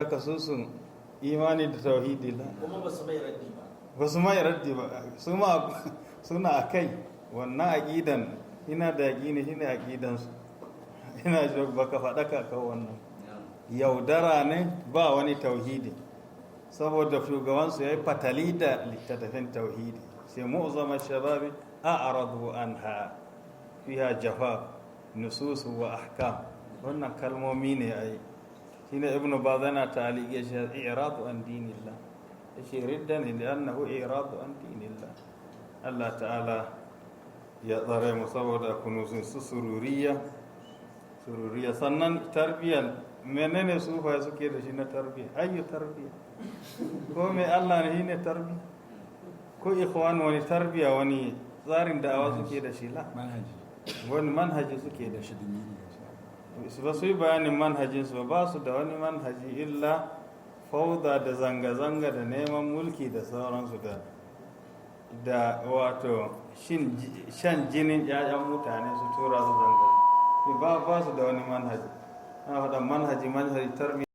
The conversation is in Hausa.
haka sun imani da tauhidi la kuma ba su mai raddi ba ba su mai raddi ba su ma suna a kai wannan aƙidan ina da yaƙini shine aƙidansu ina ji baka faɗa ka wannan yaudara ne ba wani tauhidi saboda shugabansu ya yi fatali da littattafin tauhidi sai mu'zama shababi a aradu anha fiha jafa nususu wa ahkam wannan kalmomi ne ai shine ibnu baz yana ta'liq ya ce i'radu an dinillah yace riddan li'annahu i'radu an dinillah Allah ta'ala ya tsare mu saboda kunuzin su sururiya sannan tarbiyyar menene sufa suke da shi na tarbiyya ayyu tarbiyya ko me Allah ne shine tarbiyya ko ikhwan wani tarbiyya wani tsarin da'awa suke da shi la wani manhaji suke da shi ba su yi bayanin manhajinsu ba su da wani manhaji illa fauda da zanga-zanga da neman mulki da sauransu da wato shan jinin 'ya'yan mutane su tura su zanga ba su da wani manhaji na faɗa manhaji tarbiyyar